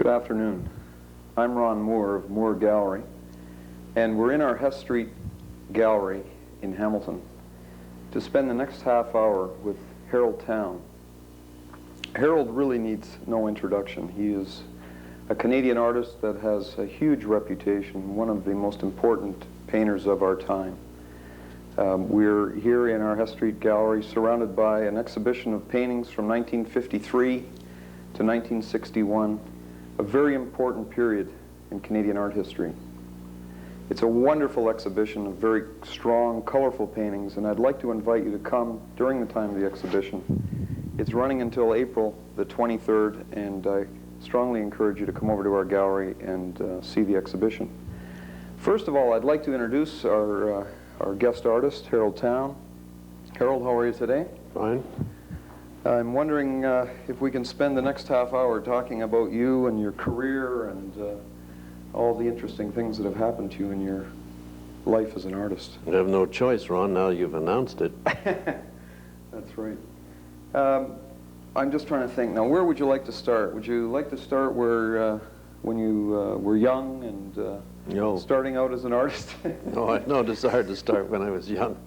Good afternoon. I'm Ron Moore of Moore Gallery, and we're in our Hess Street Gallery in Hamilton to spend the next half hour with Harold Town. Harold really needs no introduction. He is a Canadian artist that has a huge reputation, one of the most important painters of our time. We're here in our Hess Street Gallery surrounded by an exhibition of paintings from 1953 to 1961, a very important period in Canadian art history. It's a wonderful exhibition of very strong, colorful paintings, and I'd like to invite you to come during the time of the exhibition. It's running until April the 23rd, and I strongly encourage you to come over to our gallery and see the exhibition. First of all, I'd like to introduce our guest artist, Harold Town. Harold, how are you today? Fine. I'm wondering if we can spend the next half hour talking about you and your career and all the interesting things that have happened to you in your life as an artist. You have no choice, Ron, now you've announced it. That's right. I'm just trying to think. Now, where would you like to start? Would you like to start where, when you were young and No. starting out as an artist? No, I had no desire to start when I was young.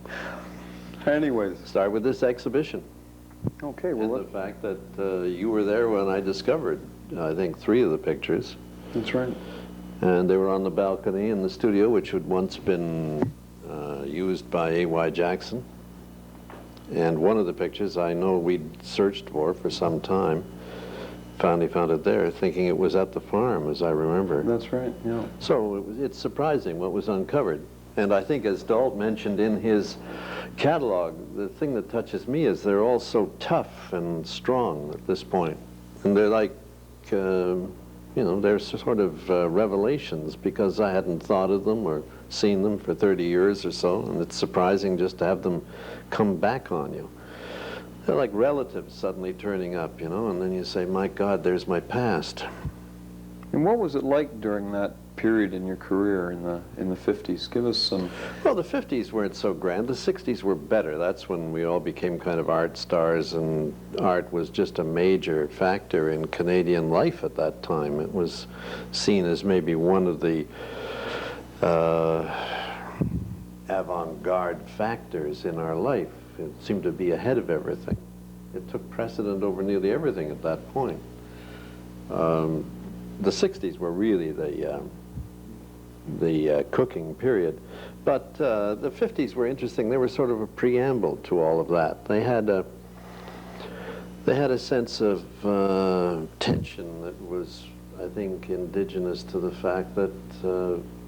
Anyways. Start with this exhibition. Okay, And the fact that you were there when I discovered, I think, 3 of the pictures. That's right. And they were on the balcony in the studio, which had once been used by A.Y. Jackson. And one of the pictures I know we'd searched for some time. Finally found it there, thinking it was at the farm, as I remember. That's right, yeah. So it's surprising what was uncovered. And I think, as Dalt mentioned in his catalog, the thing that touches me is they're all so tough and strong at this point. And they're like, you know, they're sort of revelations, because I hadn't thought of them or seen them for 30 years or so, and it's surprising just to have them come back on you. They're like relatives suddenly turning up, you know, and then you say, my God, there's my past. And what was it like during that period in your career in the 50s? Give us some... Well, the 50s weren't so grand. The 60s were better. That's when we all became kind of art stars, and art was just a major factor in Canadian life at that time. It was seen as maybe one of the avant-garde factors in our life. It seemed to be ahead of everything. It took precedent over nearly everything at that point. The 60s were really the cooking period. But the 50s were interesting. They were sort of a preamble to all of that. They had a sense of tension that was, I think, indigenous to the fact that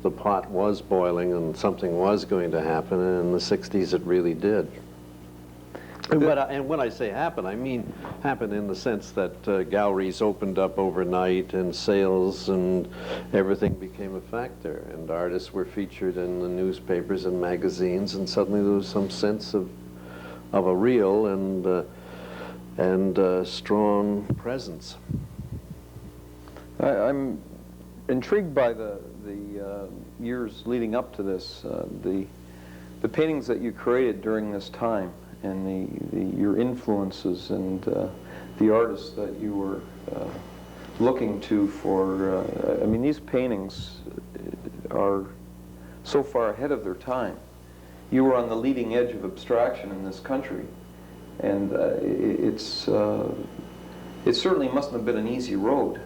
the pot was boiling and something was going to happen, and in the 60s it really did. And when I say happen, I mean happen in the sense that galleries opened up overnight and sales and everything became a factor, and artists were featured in the newspapers and magazines, and suddenly there was some sense of a real and strong presence. I'm intrigued by the years leading up to this, the paintings that you created during this time, and your influences and the artists that you were looking to for, I mean, these paintings are so far ahead of their time. You were on the leading edge of abstraction in this country, and it certainly mustn't have been an easy road.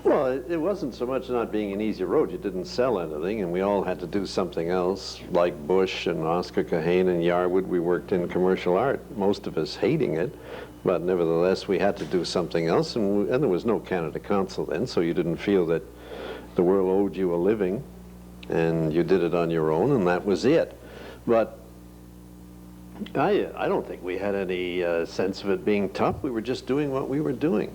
Well, it wasn't so much not being an easy road. You didn't sell anything, and we all had to do something else. Like Bush and Oscar Kahane and Yarwood, we worked in commercial art, most of us hating it, but nevertheless we had to do something else, and there was no Canada Council then, so you didn't feel that the world owed you a living, and you did it on your own, and that was it. But I don't think we had any sense of it being tough. We were just doing what we were doing.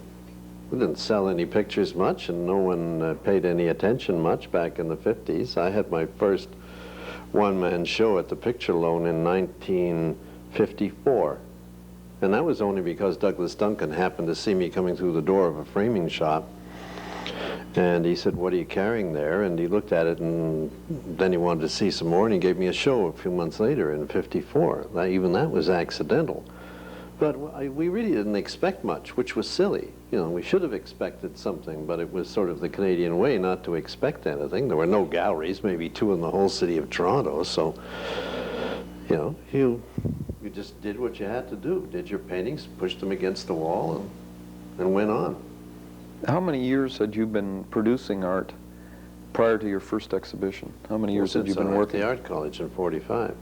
We didn't sell any pictures much, and no one paid any attention much back in the 50s. I had my first one-man show at the Picture Loan in 1954, and that was only because Douglas Duncan happened to see me coming through the door of a framing shop, and he said, "What are you carrying there?" And he looked at it, and then he wanted to see some more, and he gave me a show a few months later in '54. Even that was accidental. But we really didn't expect much, which was silly. you know, we should have expected something, but it was sort of the Canadian way not to expect anything. There were no galleries, maybe 2 in the whole city of Toronto, so, you know, you just did what you had to do. Did your paintings, pushed them against the wall, and went on. How many years had you been producing art prior to your first exhibition? How many years had you been working? At the art college in '45.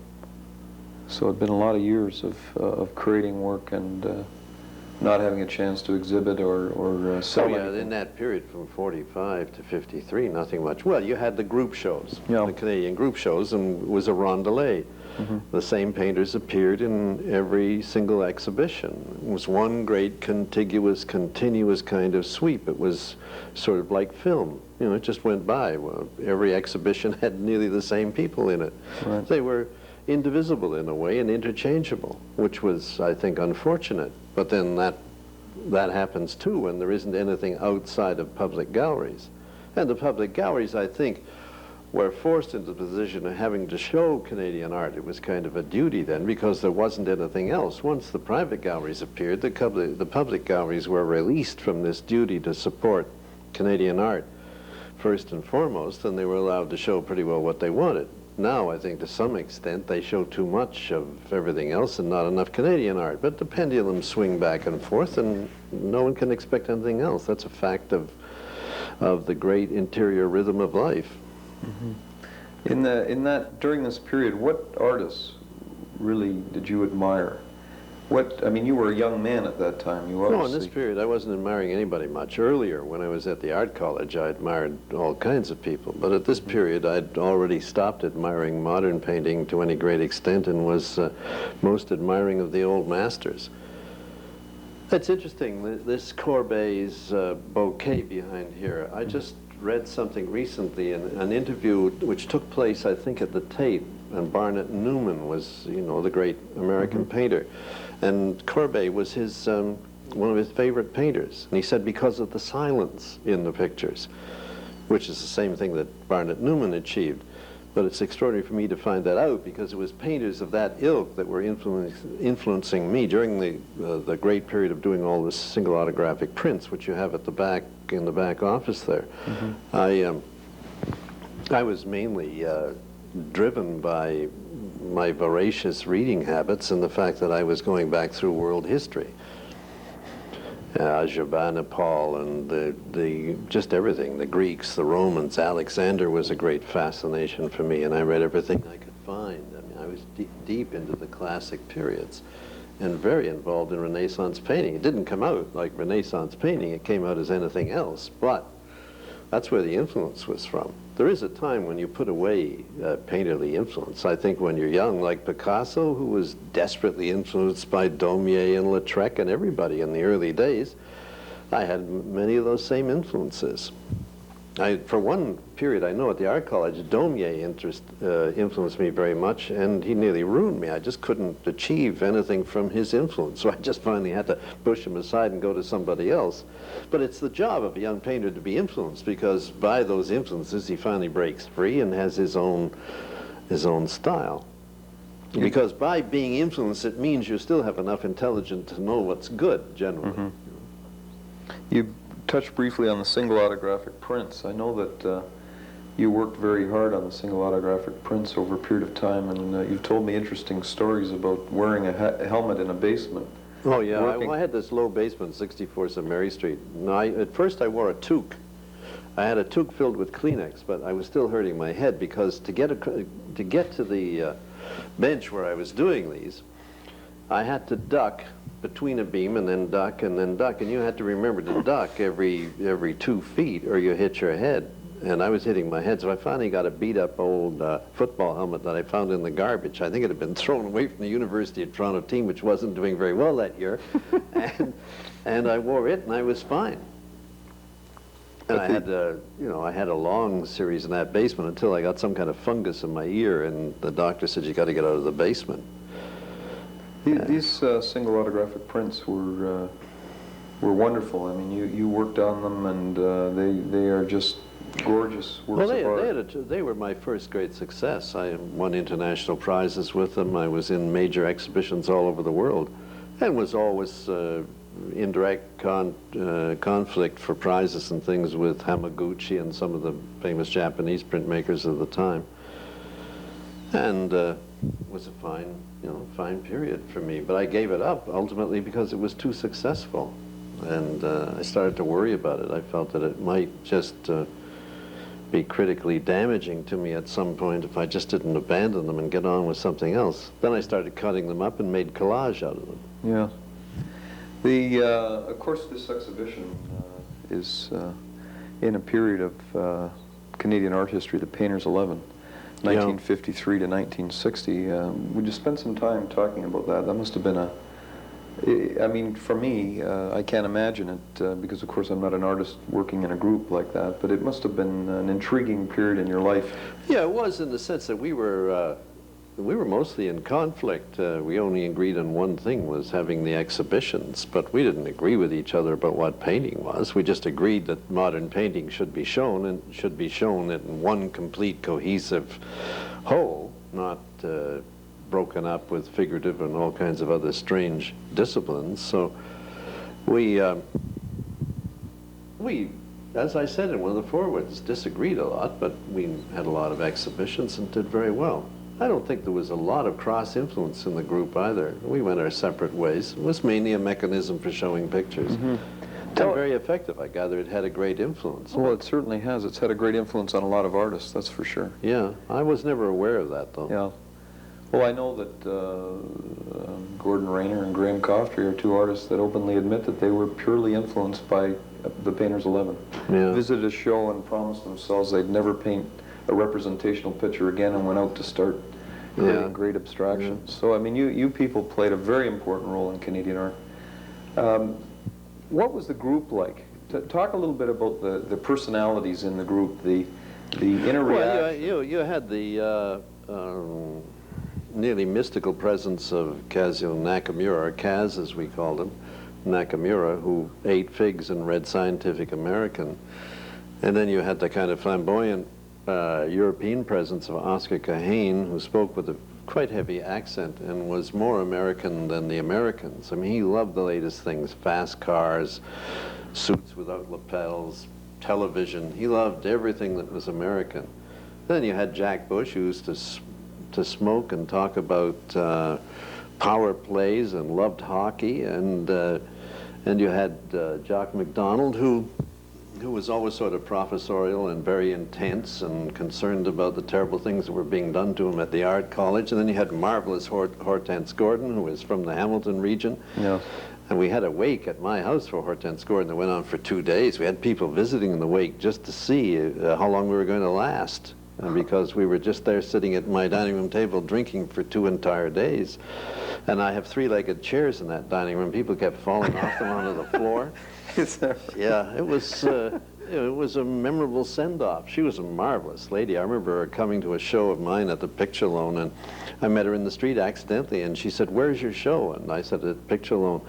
So it'd been a lot of years of creating work and not having a chance to exhibit or sell yeah, anything. in that period from 45 to 53, nothing much. Well, you had the group shows, Yeah. the Canadian group shows, and it was a rondelay. The same painters appeared in every single exhibition. It was one great contiguous, continuous kind of sweep. It was sort of like film. You know, it just went by. Well, every exhibition had nearly the same people in it. Right. They were indivisible in a way and interchangeable, which was, I think, unfortunate. But then that happens too when there isn't anything outside of public galleries. And the public galleries, I think, were forced into the position of having to show Canadian art. It was kind of a duty then because there wasn't anything else. Once the private galleries appeared, the public galleries were released from this duty to support Canadian art first and foremost, and they were allowed to show pretty well what they wanted. Now, I think to some extent, they show too much of everything else and not enough Canadian art. But the pendulums swing back and forth, and no one can expect anything else. That's a fact of the great interior rhythm of life. During this period, what artists really did you admire? I mean, you were a young man at that time. You obviously... No, in this period, I wasn't admiring anybody much. Earlier, when I was at the art college, I admired all kinds of people. But at this period, I'd already stopped admiring modern painting to any great extent and was most admiring of the old masters. It's interesting, this Courbet's bouquet behind here. I just read something recently in an interview which took place, I think, at the Tate, and Barnett Newman was, you know, the great American painter. And Courbet was his, one of his favorite painters. And he said because of the silence in the pictures, which is the same thing that Barnett Newman achieved. But it's extraordinary for me to find that out because it was painters of that ilk that were influencing me during the great period of doing all this single autographic prints, which you have at the back, in the back office there. I was mainly driven by my voracious reading habits and the fact that I was going back through world history. Jobin, Nepal, and just everything, the Greeks, the Romans. Alexander was a great fascination for me, and I read everything I could find. I mean, I was deep into the classic periods and very involved in Renaissance painting. It didn't come out like Renaissance painting, it came out as anything else, but that's where the influence was from. There is a time when you put away painterly influence. I think when you're young, like Picasso, who was desperately influenced by Daumier and Lautrec and everybody in the early days, I had many of those same influences. For one period, I know at the art college, Daumier influenced me very much, and he nearly ruined me. I just couldn't achieve anything from his influence, so I just finally had to push him aside and go to somebody else. But it's the job of a young painter to be influenced, because by those influences, he finally breaks free and has his own style. Because by being influenced, it means you still have enough intelligence to know what's good, generally. You touched briefly on the single autographic prints. I know that you worked very hard on the single autographic prints over a period of time, and you've told me interesting stories about wearing a helmet in a basement. Oh yeah, I had this low basement, 64 St. Mary Street. And at first I wore a toque. I had a toque filled with Kleenex, but I was still hurting my head because to get to the bench where I was doing these, I had to duck between a beam and then duck and then duck, and you had to remember to duck every 2 feet or you hit your head. And I was hitting my head, so I finally got a beat-up old football helmet that I found in the garbage. I think it had been thrown away from the University of Toronto team, which wasn't doing very well that year. and I wore it, and I was fine. And I had, I had a long series in that basement until I got some kind of fungus in my ear, and the doctor said, you got to get out of the basement. These single autographic prints were wonderful. I mean, you worked on them, and they are just gorgeous works of art. They were my first great success. I won international prizes with them. I was in major exhibitions all over the world, and was always indirect conflict for prizes and things with Hamaguchi and some of the famous Japanese printmakers of the time. And it was a fine, fine period for me. But I gave it up ultimately because it was too successful. And I started to worry about it. I felt that it might just be critically damaging to me at some point if I just didn't abandon them and get on with something else. Then I started cutting them up and made collage out of them. Yeah. Of course, this exhibition is in a period of Canadian art history, the Painters 11, 1953 to 1960. Would you spend some time talking about that? That must have been I mean, for me, I can't imagine it because, of course, I'm not an artist working in a group like that, but it must have been an intriguing period in your life. Yeah, it was, in the sense that we were mostly in conflict. We only agreed on one thing, was having the exhibitions, but we didn't agree with each other about what painting was. We just agreed that modern painting should be shown, and should be shown in one complete, cohesive whole, not broken up with figurative and all kinds of other strange disciplines. So we, as I said in one of the forewords, disagreed a lot, but we had a lot of exhibitions and did very well. I don't think there was a lot of cross-influence in the group either. We went our separate ways. It was mainly a mechanism for showing pictures. And very effective. I gather it had a great influence. Well, it certainly has. It's had a great influence on a lot of artists, that's for sure. Yeah, I was never aware of that, though. Yeah. Well, I know that Gordon Rayner and Graham Coftry are two artists that openly admit that they were purely influenced by the Painters 11. Yeah. Visited a show and promised themselves they'd never paint a representational picture again, and went out to start creating great abstractions. Yeah. So, I mean, you people played a very important role in Canadian art. What was the group like? Talk a little bit about the personalities in the group, the inner reaction. Well, you had the nearly mystical presence of Kazuo Nakamura, or Kaz as we called him, Nakamura, who ate figs and read Scientific American. And then you had the kind of flamboyant European presence of Oscar Kahane, who spoke with a quite heavy accent and was more American than the Americans. I mean, he loved the latest things, fast cars, suits without lapels, television. He loved everything that was American. Then you had Jack Bush, who used to smoke and talk about power plays and loved hockey, and you had Jock MacDonald, who was always sort of professorial and very intense and concerned about the terrible things that were being done to him at the art college. And then you had marvelous Hortense Gordon, who was from the Hamilton region. Yeah. And we had a wake at my house for Hortense Gordon that went on for 2 days. We had people visiting in the wake just to see how long we were going to last. And because we were just there sitting at my dining room table drinking for 2 entire days. And I have 3-legged chairs in that dining room. People kept falling off them onto the floor. Yeah, it was a memorable send-off. She was a marvelous lady. I remember her coming to a show of mine at the Picture Loan, and I met her in the street accidentally, and she said, "Where's your show?" And I said, "At Picture Loan."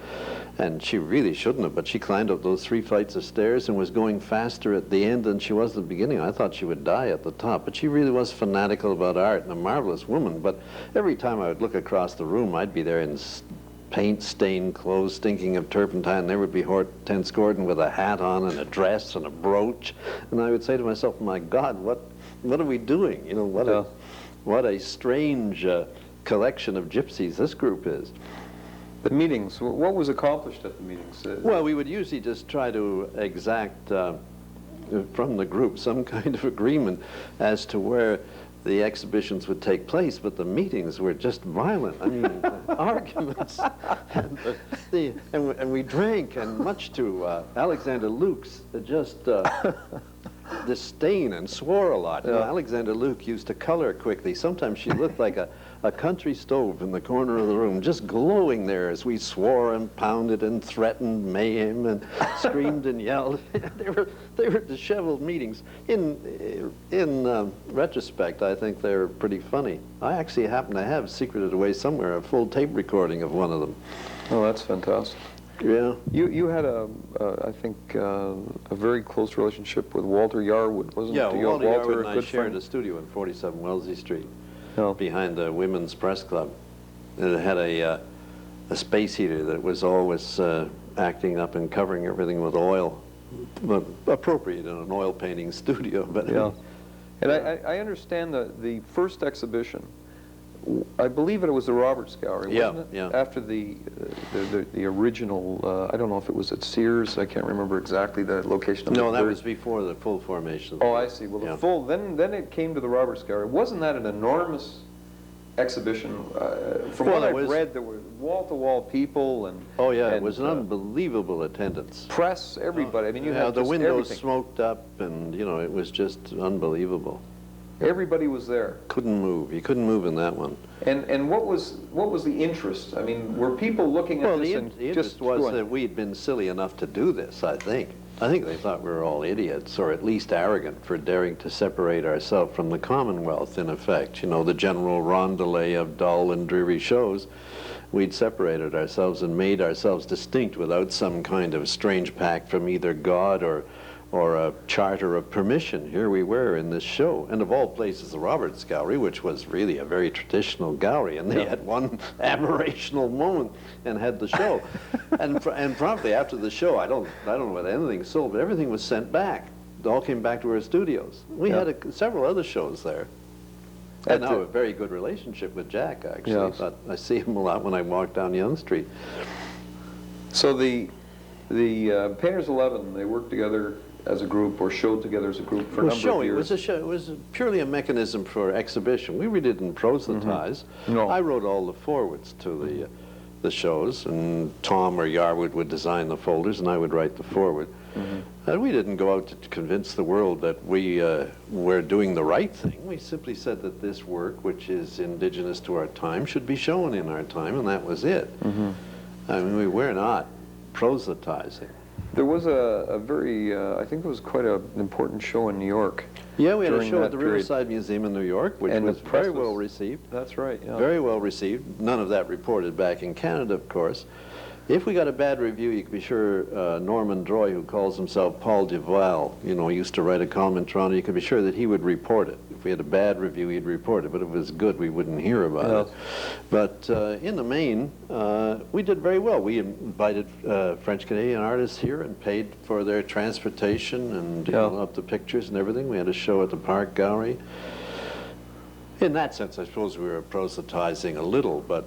And she really shouldn't have, but she climbed up those 3 flights of stairs and was going faster at the end than she was at the beginning. I thought she would die at the top, but she really was fanatical about art and a marvelous woman. But every time I would look across the room, I'd be there in paint-stained clothes, stinking of turpentine. There would be Hortense Gordon with a hat on and a dress and a brooch. And I would say to myself, my God, what are we doing? You know, what a strange collection of gypsies this group is. The meetings, what was accomplished at the meetings? Well, we would usually just try to exact from the group some kind of agreement as to where the exhibitions would take place, but the meetings were just violent. I mean, arguments, and we drank, and much to Alexander Luke's just disdain, and swore a lot. You know, Alexander Luke used to color quickly. Sometimes she looked like a country stove in the corner of the room, just glowing there as we swore and pounded and threatened mayhem and screamed and yelled. They were disheveled meetings. In retrospect, I think they're pretty funny. I actually happen to have secreted away somewhere a full tape recording of one of them. Oh, that's fantastic. Yeah. You had I think, a very close relationship with Walter Yarwood, wasn't it? Yeah, Walter Yarwood and I good shared friend? a studio in 47 Wellesley Street. Oh. Behind the Women's Press Club. It had a space heater that was always acting up and covering everything with oil, but appropriate in an oil painting studio. But Yeah. And I understand the first exhibition, I believe it was the Roberts Gallery, Yeah, wasn't it? yeah. After the original, I don't know if it was at Sears, I can't remember exactly the location of No, the that was before the full formation. Oh, I see. Well, the Yeah. full, then it came to the Roberts Gallery. Wasn't that an enormous exhibition? From Well, what it I've was- read, there were wall-to-wall people and... Oh yeah, it and, was an unbelievable attendance. press, everybody. I mean, you Yeah, had the just windows everything. smoked up, and you know, it was just unbelievable. Everybody was there. Couldn't move. You couldn't move in that one. And what was the interest? I mean, were people looking at Well, this the and interest just was going, that we'd been silly enough to do this, I think. I think they thought we were all idiots, or at least arrogant, for daring to separate ourselves from the Commonwealth, in effect. You know, the general rondelay of dull and dreary shows. We'd separated ourselves and made ourselves distinct without some kind of strange pact from either God or a charter of permission. Here we were in this show. And of all places, the Roberts Gallery, which was really a very traditional gallery, and they had one aberrational moment and had the show. and promptly after the show, I don't know whether anything sold, but everything was sent back. It all came back to our studios. We had several other shows there. And now a very good relationship with Jack, actually. Yes. But I see him a lot when I walk down Yonge Street. So the Painters 11, they worked together as a group or showed together as a group for a number of years. It was purely a mechanism for exhibition. We really didn't proselytize. No. I wrote all the forwards to the shows, and Tom or Yarwood would design the folders, and I would write the forward. And we didn't go out to convince the world that we were doing the right thing. We simply said that this work, which is indigenous to our time, should be shown in our time, and that was it. I mean, we were not proselytizing. There was a very, I think it was quite an important show in New York. Yeah, we had a during show that at the period. Riverside Museum in New York, which And the was press very was- well received. That's right, yeah. Very well received. None of that reported back in Canada, of course. If we got a bad review, you could be sure Norman Droy, who calls himself Paul Duval, you know, he used to write a column in Toronto, you could be sure that he would report it. If we had a bad review, he'd report it, but if it was good, we wouldn't hear about it. But in the main, we did very well. We invited French-Canadian artists here and paid for their transportation and you know, up the pictures and everything. We had a show at the Park Gallery. In that sense, I suppose we were proselytizing a little, but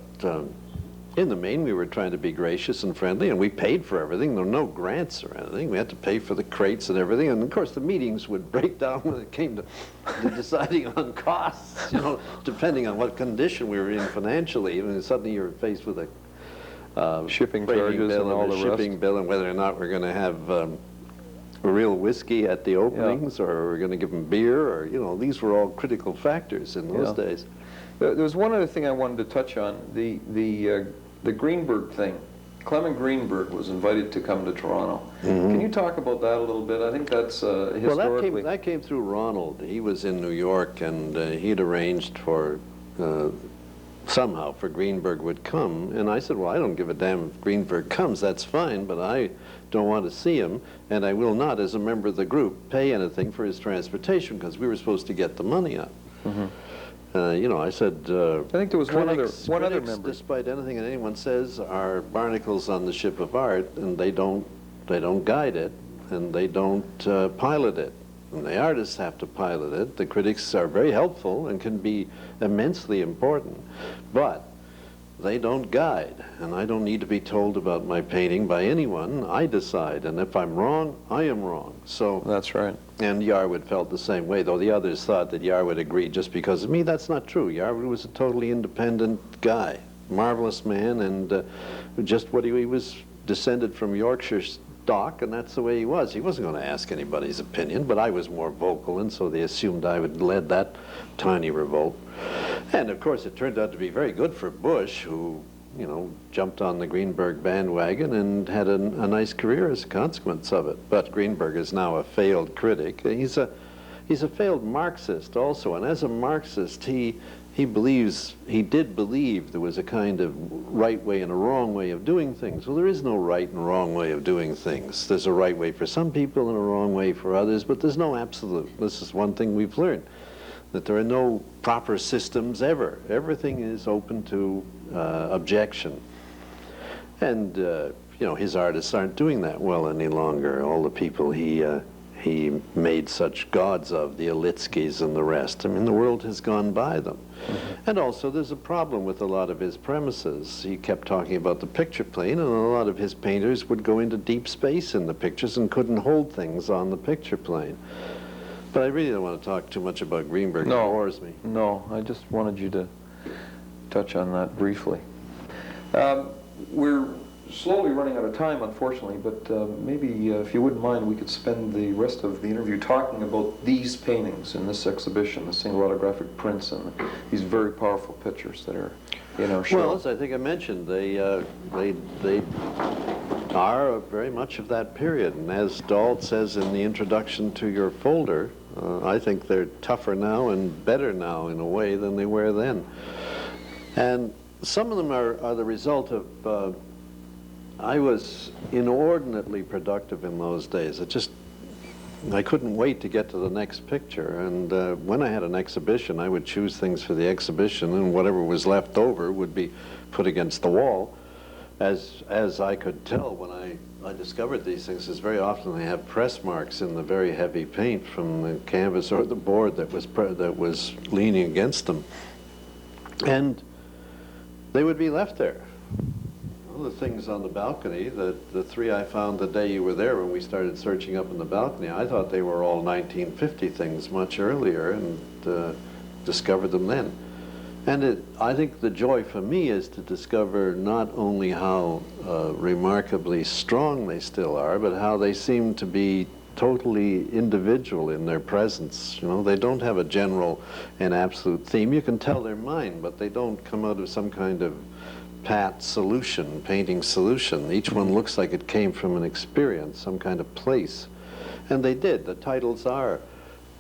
in the main, we were trying to be gracious and friendly, and we paid for everything. There were no grants or anything. We had to pay for the crates and everything, and of course the meetings would break down when it came to deciding on costs, you know, depending on what condition we were in financially. I mean, suddenly you're faced with a Shipping freighting charges bill and all the shipping rest. bill, and whether or not we're going to have real whiskey at the openings, or we're going to give them beer, or, you know, these were all critical factors in those days. There was one other thing I wanted to touch on, the Greenberg thing. Clement Greenberg was invited to come to Toronto. Can you talk about that a little bit? I think that's historically... Well, that came through Ronald. He was in New York, and he'd arranged for, somehow, for Greenberg would come. And I said, well, I don't give a damn if Greenberg comes, that's fine, but I don't want to see him, and I will not, as a member of the group, pay anything for his transportation, because we were supposed to get the money up. You know, I said, I think there was one other critics, member. despite anything that anyone says, are barnacles on the ship of art, and they don't guide it, and they don't pilot it. And the artists have to pilot it. The critics are very helpful and can be immensely important, but they don't guide, and I don't need to be told about my painting by anyone. I decide, and if I'm wrong, I am wrong. So That's right. and Yarwood felt the same way, though the others thought that Yarwood agreed just because of me. That's not true. Yarwood was a totally independent guy, marvelous man, and just what he was descended from Yorkshire stock, and that's the way he was. He wasn't going to ask anybody's opinion, but I was more vocal, and so they assumed I would lead that tiny revolt. And of course, it turned out to be very good for Bush, who, you know, jumped on the Greenberg bandwagon and had a nice career as a consequence of it. But Greenberg is now a failed critic. He's a failed Marxist also, and as a Marxist, he did believe there was a kind of right way and a wrong way of doing things. Well, there is no right and wrong way of doing things. There's a right way for some people and a wrong way for others, but there's no absolute. This is one thing we've learned, that there are no proper systems ever. Everything is open to objection. And, you know, his artists aren't doing that well any longer. All the people he made such gods of, the Ilitskis and the rest, I mean, the world has gone by them. And also there's a problem with a lot of his premises. He kept talking about the picture plane, and a lot of his painters would go into deep space in the pictures and couldn't hold things on the picture plane. But I really don't want to talk too much about Greenberg. No, it bores me. No, I just wanted you to touch on that briefly. We're slowly running out of time, unfortunately, but maybe if you wouldn't mind, we could spend the rest of the interview talking about these paintings in this exhibition, the single autographic prints and these very powerful pictures that are in our show. Well, as I think I mentioned, they are very much of that period, and as Dahl says in the introduction to your folder, I think they're tougher now and better now in a way than they were then. And some of them are the result of I was inordinately productive in those days. I couldn't wait to get to the next picture. And when I had an exhibition, I would choose things for the exhibition, and whatever was left over would be put against the wall. As I could tell when I discovered these things, is very often they have press marks in the very heavy paint from the canvas or the board that was leaning against them. And they would be left there. The things on the balcony, the three I found the day you were there when we started searching up in the balcony, I thought they were all 1950 things much earlier, and discovered them then. And I think the joy for me is to discover not only how remarkably strong they still are, but how they seem to be totally individual in their presence. You know, they don't have a general and absolute theme. You can tell their mind, but they don't come out of some kind of pat solution, painting solution. Each one looks like it came from an experience, some kind of place. And they did. The titles are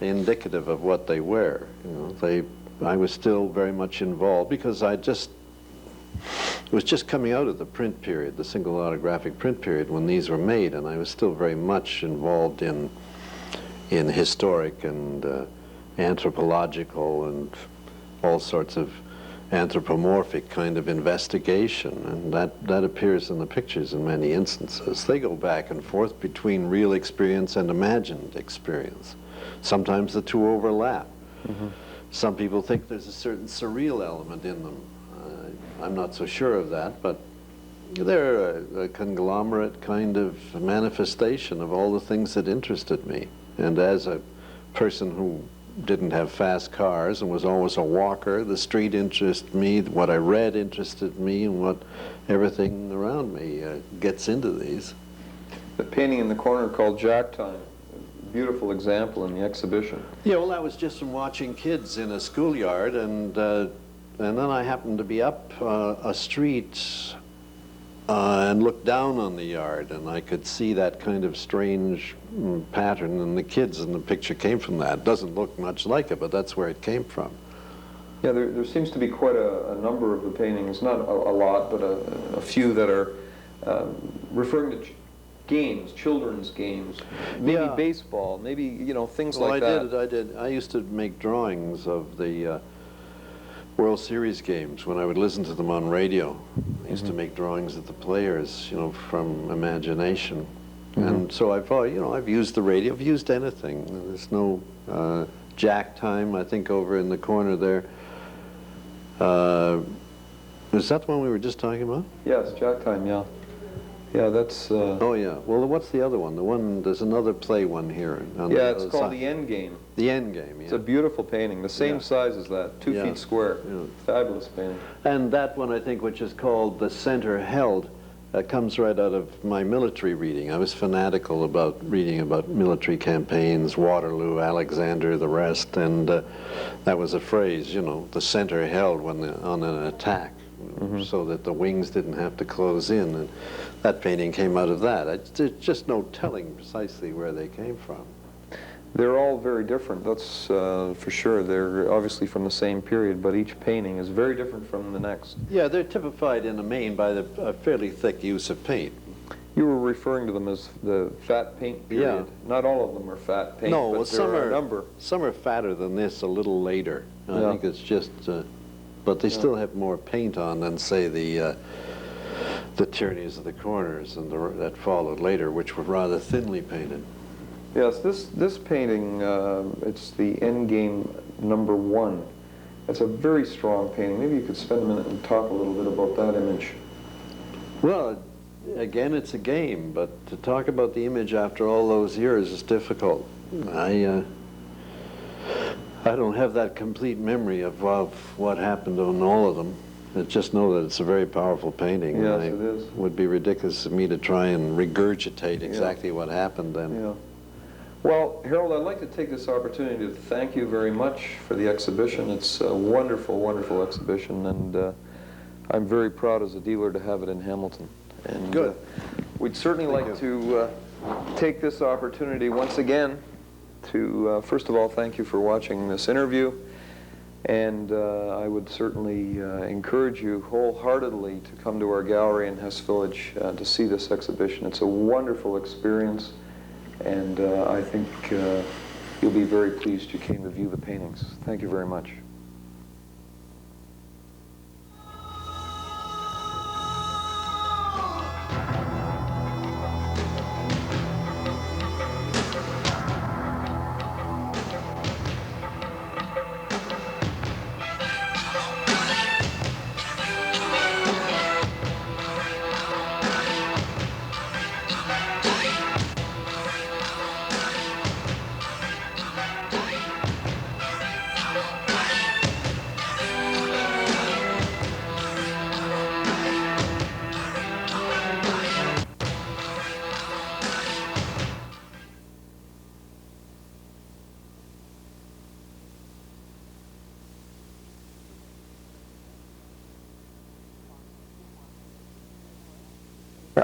indicative of what they were. You know, I was still very much involved because it was just coming out of the print period, the single autographic print period when these were made, and I was still very much involved in historic and anthropological and all sorts of anthropomorphic kind of investigation, and that appears in the pictures in many instances. They go back and forth between real experience and imagined experience. Sometimes the two overlap. Mm-hmm. Some people think there's a certain surreal element in them. I'm not so sure of that, but they're a conglomerate kind of manifestation of all the things that interested me. And as a person who didn't have fast cars and was always a walker, the street interested me, what I read interested me, and what everything around me gets into these. The painting in the corner called Jack Time, a beautiful example in the exhibition. Yeah, well, that was just from watching kids in a schoolyard, and then I happened to be up a street and looked down on the yard, and I could see that kind of strange pattern, and the kids in the picture came from that. It doesn't look much like it, but that's where it came from. Yeah, there seems to be quite a number of the paintings, not a lot, but a few that are referring to games, children's games, maybe yeah. Baseball, maybe, you know, things well, like that. I did. I used to make drawings of the World Series games when I would listen to them on radio. I used to make drawings of the players, you know, from imagination. And so I've used the radio, I've used anything. There's no Jack Time, I think, over in the corner there. Is that the one we were just talking about? Yes, Jack Time, yeah. Yeah, that's... Oh, yeah. Well, what's the other one? There's another play one here. Yeah, it's called The End Game. The End Game, yeah. It's a beautiful painting, the same size as that, 2 feet square. Yeah. Fabulous painting. And that one, I think, which is called The Center Held, comes right out of my military reading. I was fanatical about reading about military campaigns, Waterloo, Alexander, the rest, and that was a phrase, you know, the center held on an attack, so that the wings didn't have to close in. And that painting came out of that. There's just no telling precisely where they came from. They're all very different, that's for sure. They're obviously from the same period, but each painting is very different from the next. Yeah, they're typified in the main by the fairly thick use of paint. You were referring to them as the fat paint period. Yeah. Not all of them are fat paint, no, but well, there are a number. Some are fatter than this a little later. I think it's just, but they still have more paint on than, say, the the tyrannies of the corners and that followed later, which were rather thinly painted. Yes, this painting, it's the Endgame #1. It's a very strong painting. Maybe you could spend a minute and talk a little bit about that image. Well, again, it's a game, but to talk about the image after all those years is difficult. I don't have that complete memory of what happened on all of them. I just know that it's a very powerful painting. Yes, it is. It would be ridiculous of me to try and regurgitate exactly what happened then. Yeah. Well, Harold, I'd like to take this opportunity to thank you very much for the exhibition. It's a wonderful, wonderful exhibition, and I'm very proud as a dealer to have it in Hamilton. And, Good. We'd certainly like to take this opportunity once again to, first of all, thank you for watching this interview. And I would certainly encourage you wholeheartedly to come to our gallery in Hess Village to see this exhibition. It's a wonderful experience, and I think you'll be very pleased you came to view the paintings. Thank you very much.